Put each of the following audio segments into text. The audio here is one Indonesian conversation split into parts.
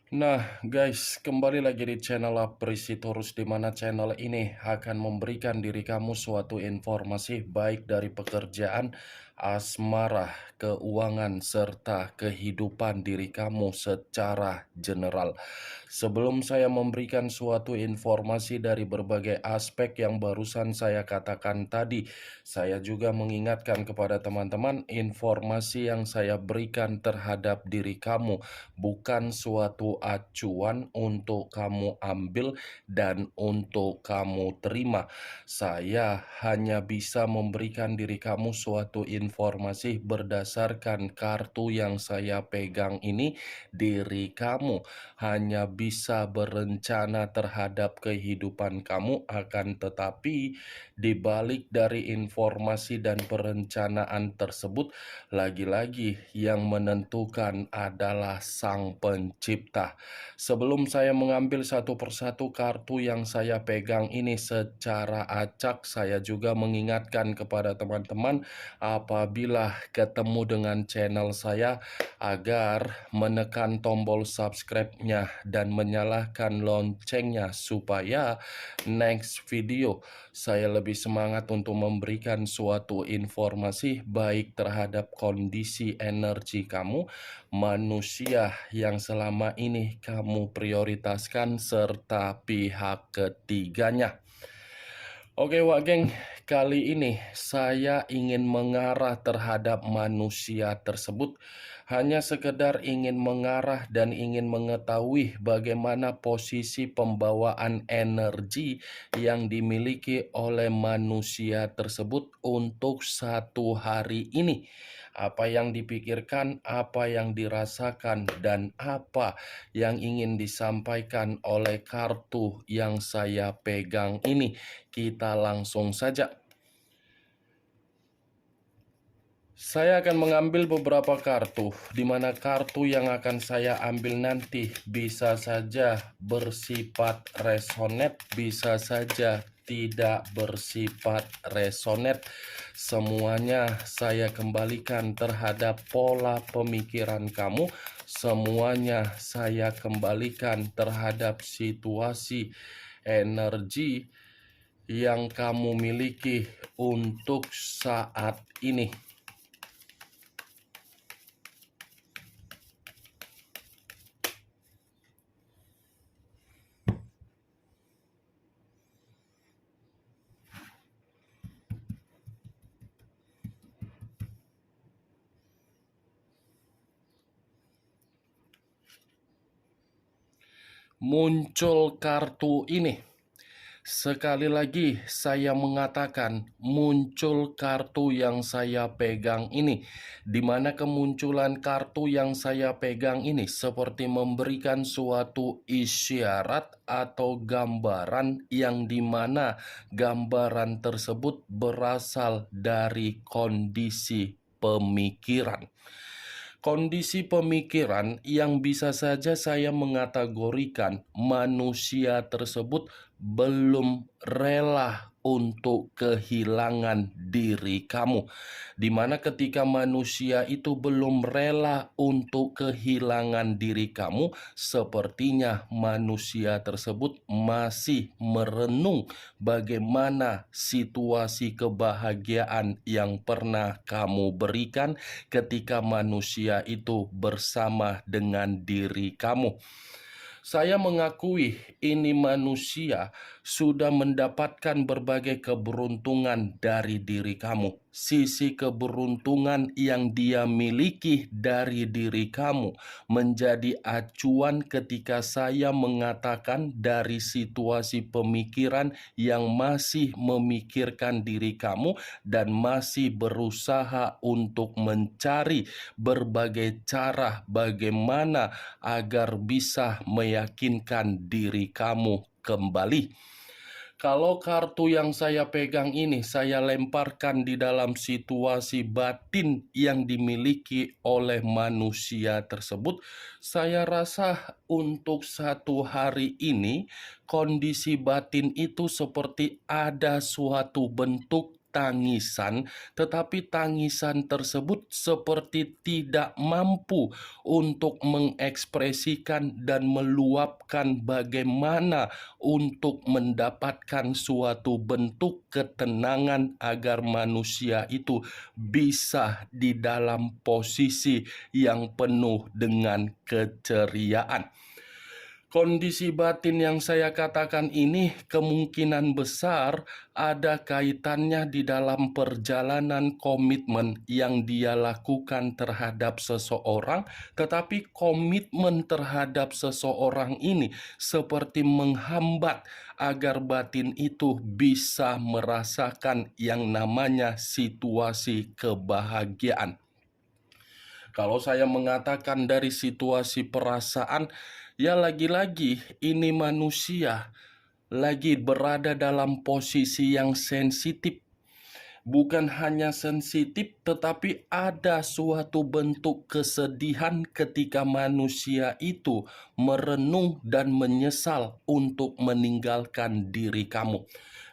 Nah, guys, kembali lagi di channel Aprisitorus, di mana channel ini akan memberikan diri kamu suatu informasi baik dari pekerjaan, asmara, keuangan, serta kehidupan diri kamu secara general. Sebelum saya memberikan suatu informasi dari berbagai aspek yang barusan saya katakan tadi, saya juga mengingatkan kepada teman-teman informasi yang saya berikan terhadap diri kamu bukan suatu acuan untuk kamu ambil dan untuk kamu terima. Saya hanya bisa memberikan diri kamu suatu informasi berdasarkan kartu yang saya pegang ini. Diri kamu hanya bisa berencana terhadap kehidupan kamu, akan tetapi di balik dari informasi dan perencanaan tersebut, lagi-lagi yang menentukan adalah Sang Pencipta. Sebelum saya mengambil satu persatu kartu yang saya pegang ini secara acak, saya juga mengingatkan kepada teman-teman apabila ketemu dengan channel saya agar menekan tombol subscribe-nya dan menyalakan loncengnya supaya next video saya lebih semangat untuk memberikan suatu informasi baik terhadap kondisi energi kamu, manusia yang selama ini kamu prioritaskan, serta pihak ketiganya. Oke Wak Geng, kali ini saya ingin mengarah terhadap manusia tersebut. Hanya sekedar ingin mengarah dan ingin mengetahui bagaimana posisi pembawaan energi yang dimiliki oleh manusia tersebut untuk satu hari ini. Apa yang dipikirkan, apa yang dirasakan, dan apa yang ingin disampaikan oleh kartu yang saya pegang ini. Kita langsung saja. Saya akan mengambil beberapa kartu, di mana kartu yang akan saya ambil nanti bisa saja bersifat resonate, bisa saja tidak bersifat resonate. Semuanya saya kembalikan terhadap pola pemikiran kamu. Semuanya saya kembalikan terhadap situasi energi yang kamu miliki untuk saat ini. Muncul kartu ini. Sekali lagi saya mengatakan muncul kartu yang saya pegang ini, di mana kemunculan kartu yang saya pegang ini seperti memberikan suatu isyarat atau gambaran yang dimana gambaran tersebut berasal dari kondisi pemikiran. Kondisi pemikiran yang bisa saja saya mengategorikan manusia tersebut belum rela untuk kehilangan diri kamu. Dimana ketika manusia itu belum rela untuk kehilangan diri kamu, sepertinya manusia tersebut masih merenung bagaimana situasi kebahagiaan yang pernah kamu berikan ketika manusia itu bersama dengan diri kamu. Saya mengakui ini manusia sudah mendapatkan berbagai keberuntungan dari diri kamu. Sisi keberuntungan yang dia miliki dari diri kamu menjadi acuan ketika saya mengatakan dari situasi pemikiran yang masih memikirkan diri kamu dan masih berusaha untuk mencari berbagai cara bagaimana agar bisa meyakinkan diri kamu kembali. Kalau kartu yang saya pegang ini saya lemparkan di dalam situasi batin yang dimiliki oleh manusia tersebut, saya rasa untuk satu hari ini kondisi batin itu seperti ada suatu bentuk tangisan, tetapi tangisan tersebut seperti tidak mampu untuk mengekspresikan dan meluapkan bagaimana untuk mendapatkan suatu bentuk ketenangan agar manusia itu bisa di dalam posisi yang penuh dengan keceriaan. Kondisi batin yang saya katakan ini kemungkinan besar ada kaitannya di dalam perjalanan komitmen yang dia lakukan terhadap seseorang, tetapi komitmen terhadap seseorang ini seperti menghambat agar batin itu bisa merasakan yang namanya situasi kebahagiaan. Kalau saya mengatakan dari situasi perasaan, ya lagi-lagi ini manusia lagi berada dalam posisi yang sensitif. Bukan hanya sensitif, tetapi ada suatu bentuk kesedihan ketika manusia itu merenung dan menyesal untuk meninggalkan diri kamu.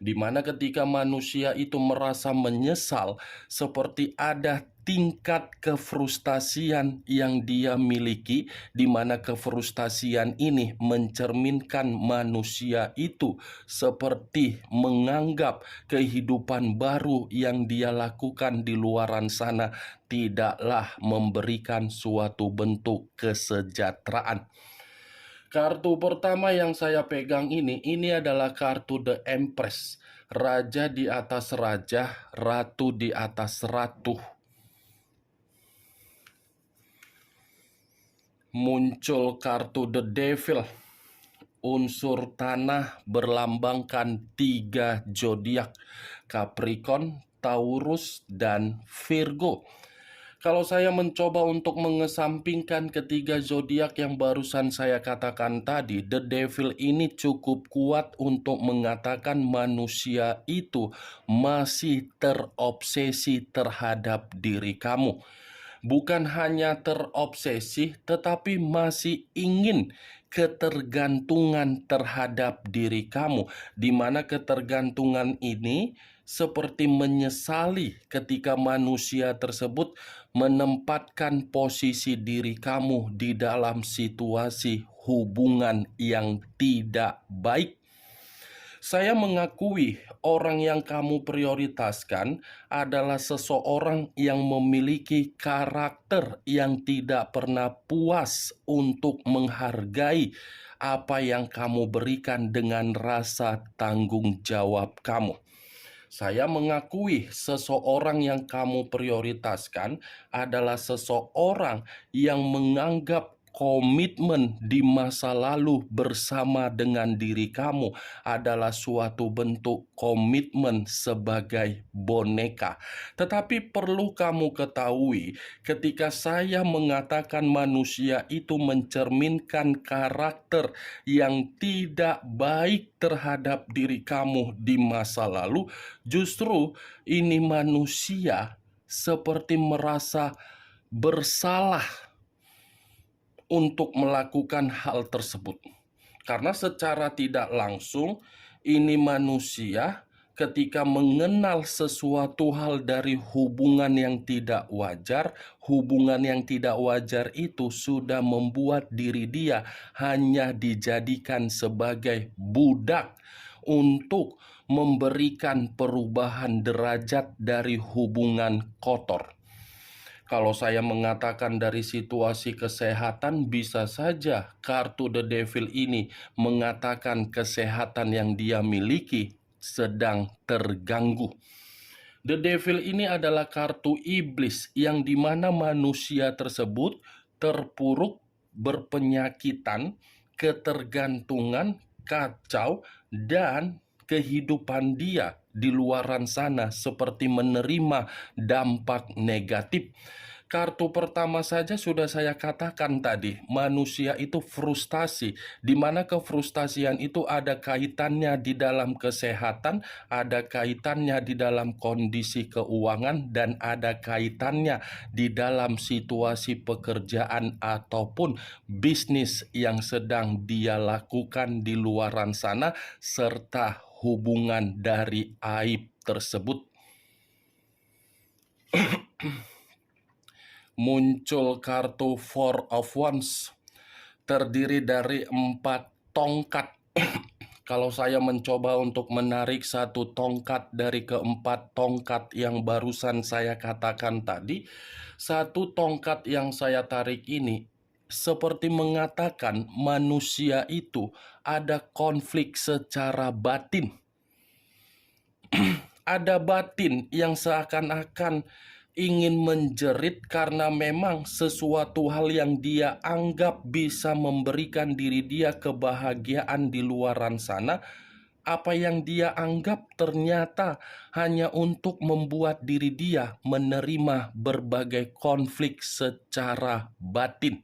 Di mana ketika manusia itu merasa menyesal, seperti ada tingkat kefrustasian yang dia miliki, di mana kefrustasian ini mencerminkan manusia itu seperti menganggap kehidupan baru yang dia lakukan di luaran sana tidaklah memberikan suatu bentuk kesejahteraan. Kartu pertama yang saya pegang ini adalah kartu The Empress. Raja di atas raja, ratu di atas ratu. Muncul kartu The Devil. Unsur tanah berlambangkan 3 zodiak, Capricorn, Taurus, dan Virgo. Kalau saya mencoba untuk mengesampingkan ketiga zodiak yang barusan saya katakan tadi, The Devil ini cukup kuat untuk mengatakan manusia itu masih terobsesi terhadap diri kamu. Bukan hanya terobsesi, tetapi masih ingin ketergantungan terhadap diri kamu, di mana ketergantungan ini seperti menyesali ketika manusia tersebut menempatkan posisi diri kamu di dalam situasi hubungan yang tidak baik. Saya mengakui orang yang kamu prioritaskan adalah seseorang yang memiliki karakter yang tidak pernah puas untuk menghargai apa yang kamu berikan dengan rasa tanggung jawab kamu. Saya mengakui seseorang yang kamu prioritaskan adalah seseorang yang menganggap komitmen di masa lalu bersama dengan diri kamu adalah suatu bentuk komitmen sebagai boneka. Tetapi perlu kamu ketahui, ketika saya mengatakan manusia itu mencerminkan karakter yang tidak baik terhadap diri kamu di masa lalu, justru ini manusia seperti merasa bersalah untuk melakukan hal tersebut. Karena secara tidak langsung ini manusia ketika mengenal sesuatu hal dari hubungan yang tidak wajar, hubungan yang tidak wajar itu sudah membuat diri dia hanya dijadikan sebagai budak untuk memberikan perubahan derajat dari hubungan kotor. Kalau saya mengatakan dari situasi kesehatan, bisa saja kartu The Devil ini mengatakan kesehatan yang dia miliki sedang terganggu. The Devil ini adalah kartu iblis yang dimana manusia tersebut terpuruk, berpenyakitan, ketergantungan, kacau, dan kehidupan dia di luaran sana seperti menerima dampak negatif. Kartu pertama saja sudah saya katakan tadi, manusia itu frustasi, di mana kefrustasian itu ada kaitannya di dalam kesehatan, ada kaitannya di dalam kondisi keuangan, dan ada kaitannya di dalam situasi pekerjaan ataupun bisnis yang sedang dia lakukan di luaran sana, serta hubungan dari aib tersebut. Muncul kartu Four of Wands, terdiri dari 4 tongkat. Kalau saya mencoba untuk menarik satu tongkat dari keempat tongkat yang barusan saya katakan tadi, satu tongkat yang saya tarik ini seperti mengatakan manusia itu ada konflik secara batin. Ada batin yang seakan-akan ingin menjerit karena memang sesuatu hal yang dia anggap bisa memberikan diri dia kebahagiaan di luaran sana, apa yang dia anggap ternyata hanya untuk membuat diri dia menerima berbagai konflik secara batin.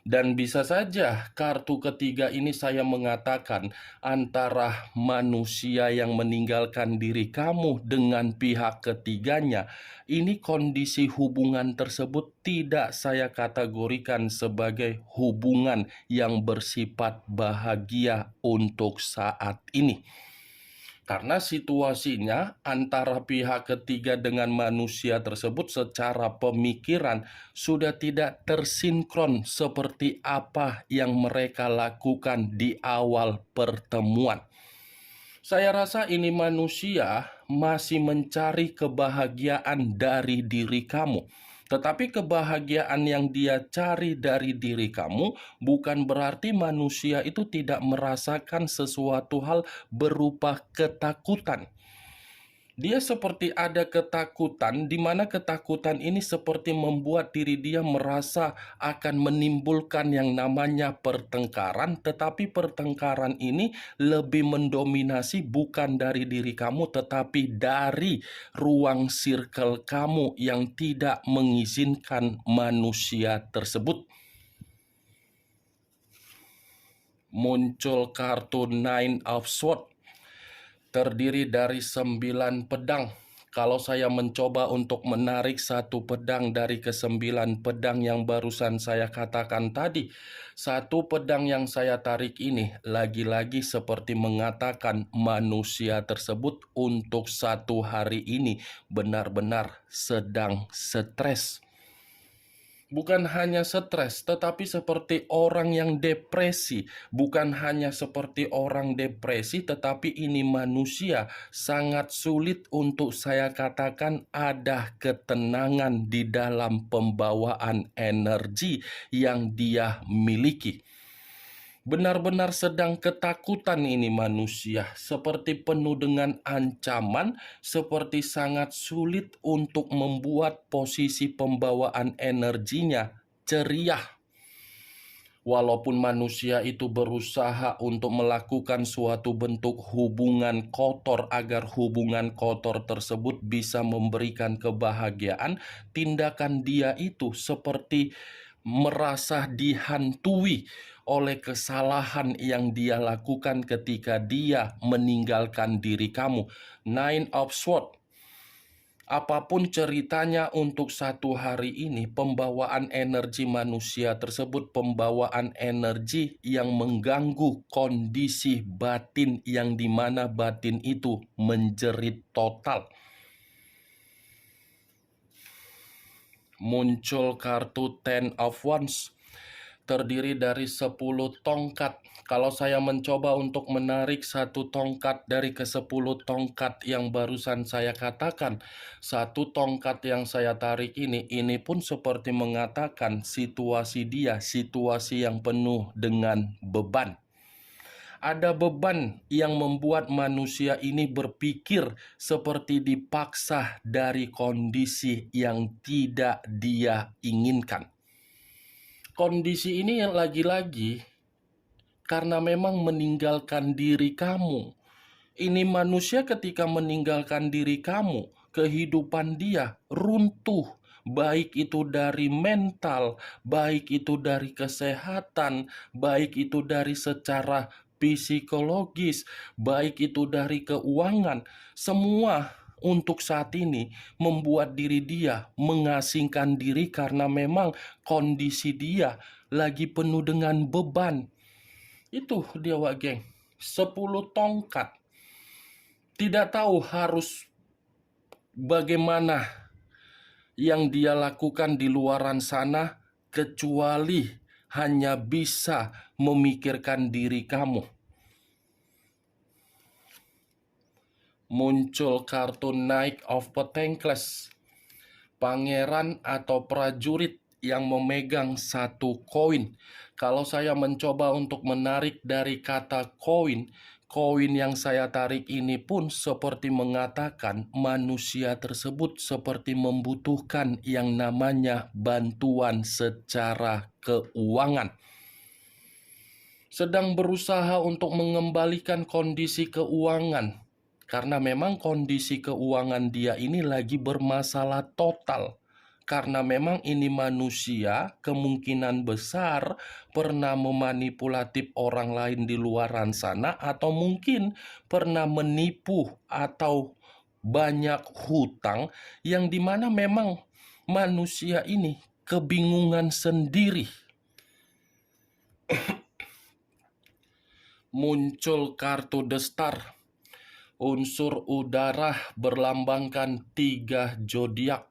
Dan bisa saja kartu ketiga ini saya mengatakan antara manusia yang meninggalkan diri kamu dengan pihak ketiganya. Ini kondisi hubungan tersebut tidak saya kategorikan sebagai hubungan yang bersifat bahagia untuk saat ini. Karena situasinya antara pihak ketiga dengan manusia tersebut secara pemikiran sudah tidak tersinkron seperti apa yang mereka lakukan di awal pertemuan. Saya rasa ini manusia masih mencari kebahagiaan dari diri kamu. Tetapi kebahagiaan yang dia cari dari diri kamu bukan berarti manusia itu tidak merasakan sesuatu hal berupa ketakutan. Dia seperti ada ketakutan, di mana ketakutan ini seperti membuat diri dia merasa akan menimbulkan yang namanya pertengkaran, tetapi pertengkaran ini lebih mendominasi bukan dari diri kamu, tetapi dari ruang circle kamu yang tidak mengizinkan manusia tersebut. Muncul kartu Nine of Swords, terdiri dari 9 pedang. Kalau saya mencoba untuk menarik satu pedang dari ke-9 pedang yang barusan saya katakan tadi, satu pedang yang saya tarik ini lagi-lagi seperti mengatakan manusia tersebut untuk satu hari ini benar-benar sedang stres. Bukan hanya stres, tetapi seperti orang yang depresi. Bukan hanya seperti orang depresi, tetapi ini manusia sangat sulit untuk saya katakan ada ketenangan di dalam pembawaan energi yang dia miliki. Benar-benar sedang ketakutan ini manusia, seperti penuh dengan ancaman, seperti sangat sulit untuk membuat posisi pembawaan energinya ceria. Walaupun manusia itu berusaha untuk melakukan suatu bentuk hubungan kotor agar hubungan kotor tersebut bisa memberikan kebahagiaan, tindakan dia itu seperti merasa dihantui oleh kesalahan yang dia lakukan ketika dia meninggalkan diri kamu. Nine of Swords. Apapun ceritanya untuk satu hari ini, pembawaan energi manusia tersebut pembawaan energi yang mengganggu kondisi batin yang dimana batin itu menjerit total. Muncul kartu Ten of Wands, terdiri dari 10 tongkat. Kalau saya mencoba untuk menarik satu tongkat dari ke-10 tongkat yang barusan saya katakan, satu tongkat yang saya tarik ini pun seperti mengatakan situasi dia, situasi yang penuh dengan beban. Ada beban yang membuat manusia ini berpikir seperti dipaksa dari kondisi yang tidak dia inginkan. Kondisi ini yang lagi-lagi karena memang meninggalkan diri kamu. Ini manusia ketika meninggalkan diri kamu, kehidupan dia runtuh. Baik itu dari mental, baik itu dari kesehatan, baik itu dari secara psikologis, baik itu dari keuangan. Semua untuk saat ini membuat diri dia mengasingkan diri karena memang kondisi dia lagi penuh dengan beban. Itu dia Wak Geng, 10 tongkat. Tidak tahu harus bagaimana yang dia lakukan di luaran sana kecuali hanya bisa memikirkan diri kamu. Muncul kartu Knight of Pentacles, pangeran atau prajurit yang memegang satu koin. Kalau saya mencoba untuk menarik dari kata koin, koin yang saya tarik ini pun seperti mengatakan manusia tersebut seperti membutuhkan yang namanya bantuan secara keuangan. Sedang berusaha untuk mengembalikan kondisi keuangan. Karena memang kondisi keuangan dia ini lagi bermasalah total. Karena memang ini manusia kemungkinan besar pernah memanipulatif orang lain di luaran sana, atau mungkin pernah menipu atau banyak hutang yang dimana memang manusia ini kebingungan sendiri. Muncul kartu The Star. Unsur udara berlambangkan 3 zodiak,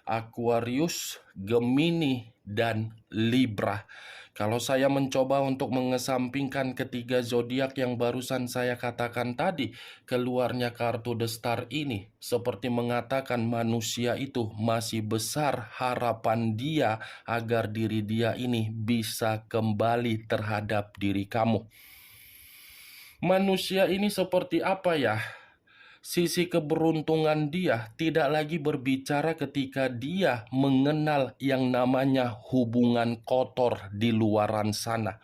Aquarius, Gemini, dan Libra. Kalau saya mencoba untuk mengesampingkan ketiga zodiak yang barusan saya katakan tadi, keluarnya kartu The Star ini seperti mengatakan manusia itu masih besar harapan dia agar diri dia ini bisa kembali terhadap diri kamu. Manusia ini seperti apa ya? Sisi keberuntungan dia tidak lagi berbicara ketika dia mengenal yang namanya hubungan kotor di luaran sana.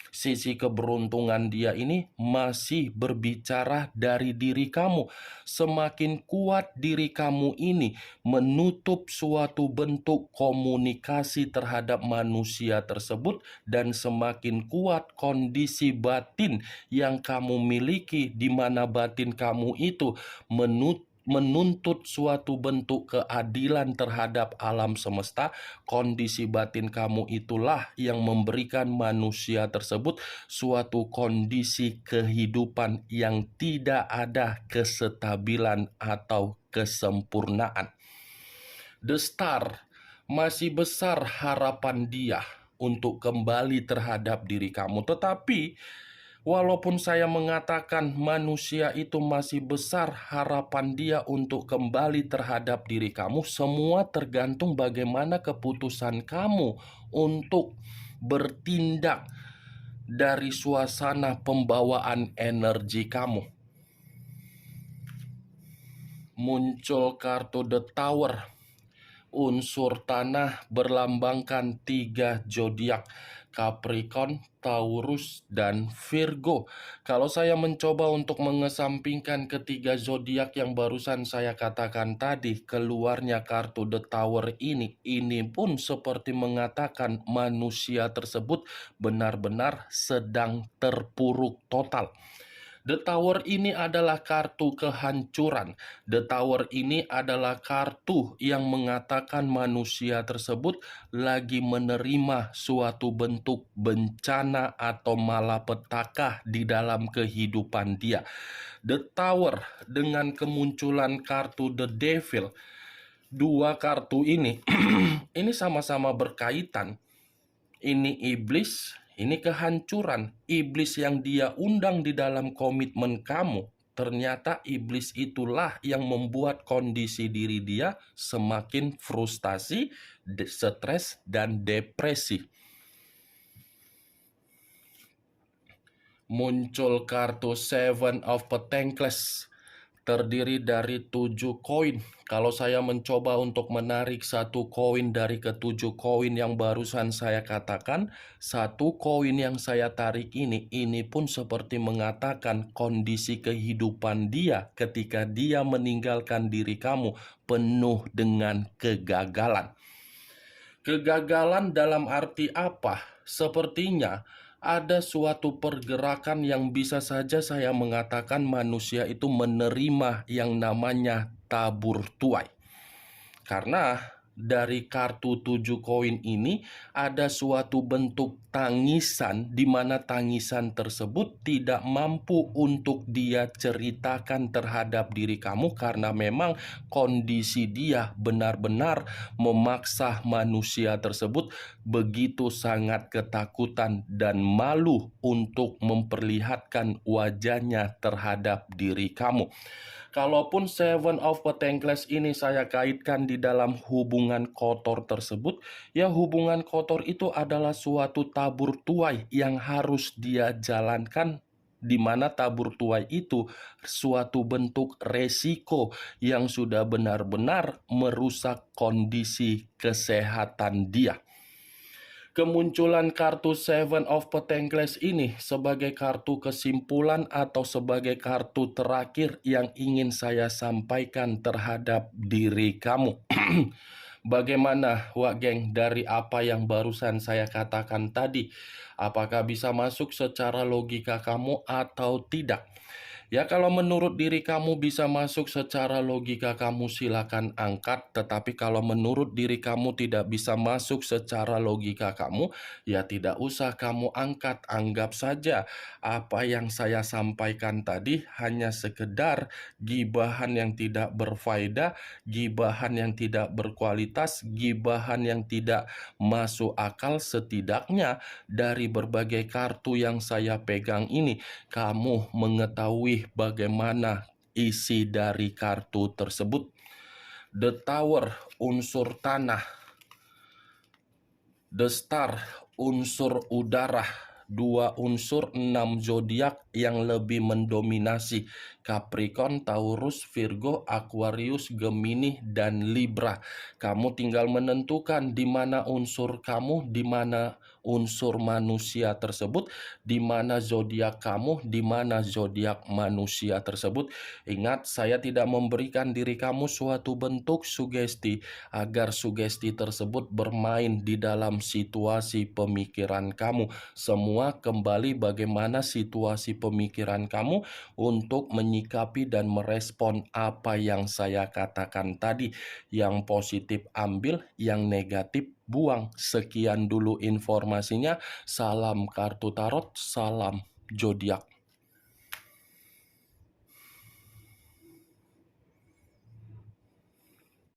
Sisi keberuntungan dia ini masih berbicara dari diri kamu. Semakin kuat diri kamu ini menutup suatu bentuk komunikasi terhadap manusia tersebut, dan semakin kuat kondisi batin yang kamu miliki, di mana batin kamu itu menuntut suatu bentuk keadilan terhadap alam semesta. Kondisi batin kamu itulah yang memberikan manusia tersebut suatu kondisi kehidupan yang tidak ada kesestabilan atau kesempurnaan. The Star masih besar harapan dia untuk kembali terhadap diri kamu, tetapi walaupun saya mengatakan manusia itu masih besar harapan dia untuk kembali terhadap diri kamu, semua tergantung bagaimana keputusan kamu untuk bertindak dari suasana pembawaan energi kamu. Muncul kartu The Tower. Unsur tanah berlambangkan 3 zodiak, Capricorn, Taurus, dan Virgo. Kalau saya mencoba untuk mengesampingkan ketiga zodiak yang barusan saya katakan tadi, keluarnya kartu The Tower ini pun seperti mengatakan manusia tersebut benar-benar sedang terpuruk total. The Tower ini adalah kartu kehancuran. The Tower ini adalah kartu yang mengatakan manusia tersebut lagi menerima suatu bentuk bencana atau malapetaka di dalam kehidupan dia. The Tower dengan kemunculan kartu The Devil, dua kartu ini ini sama-sama berkaitan. Ini iblis, ini kehancuran. Iblis yang dia undang di dalam komitmen kamu, ternyata iblis itulah yang membuat kondisi diri dia semakin frustasi, stres, dan depresi. Muncul kartu Seven of Pentacles, terdiri dari 7 koin. Kalau saya mencoba untuk menarik satu koin dari ke-7 koin yang barusan saya katakan, satu koin yang saya tarik ini pun seperti mengatakan kondisi kehidupan dia ketika dia meninggalkan diri kamu penuh dengan kegagalan. Kegagalan dalam arti apa? Sepertinya ada suatu pergerakan yang bisa saja saya mengatakan manusia itu menerima yang namanya tabur tuai. Karena dari kartu 7 koin ini ada suatu bentuk tangisan di mana tangisan tersebut tidak mampu untuk dia ceritakan terhadap diri kamu karena memang kondisi dia benar-benar memaksa manusia tersebut begitu sangat ketakutan dan malu untuk memperlihatkan wajahnya terhadap diri kamu. Kalaupun Seven of Pentacles ini saya kaitkan di dalam hubungan kotor tersebut, ya hubungan kotor itu adalah suatu tabur tuai yang harus dia jalankan, di mana tabur tuai itu suatu bentuk resiko yang sudah benar-benar merusak kondisi kesehatan dia. Kemunculan kartu Seven of Pentacles ini sebagai kartu kesimpulan atau sebagai kartu terakhir yang ingin saya sampaikan terhadap diri kamu. Bagaimana, Wak Geng, dari apa yang barusan saya katakan tadi? Apakah bisa masuk secara logika kamu atau tidak? Ya, kalau menurut diri kamu bisa masuk secara logika kamu silakan angkat, tetapi kalau menurut diri kamu tidak bisa masuk secara logika kamu, ya tidak usah kamu angkat. Anggap saja apa yang saya sampaikan tadi hanya sekedar gibahan yang tidak berfaedah, gibahan yang tidak berkualitas, gibahan yang tidak masuk akal. Setidaknya dari berbagai kartu yang saya pegang ini, kamu mengetahui bagaimana isi dari kartu tersebut. The Tower, unsur tanah. The Star, unsur udara. 2 unsur 6 zodiak yang lebih mendominasi: Capricorn, Taurus, Virgo, Aquarius, Gemini, dan Libra. Kamu tinggal menentukan di mana unsur kamu, di mana unsur manusia tersebut, di mana zodiak kamu, di mana zodiak manusia tersebut. Ingat, saya tidak memberikan diri kamu suatu bentuk sugesti agar sugesti tersebut bermain di dalam situasi pemikiran kamu. Semua kembali bagaimana situasi pemikiran kamu untuk menyikapi dan merespon apa yang saya katakan tadi. Yang positif ambil, yang negatif buang. Sekian dulu informasinya. Salam kartu tarot, salam zodiak.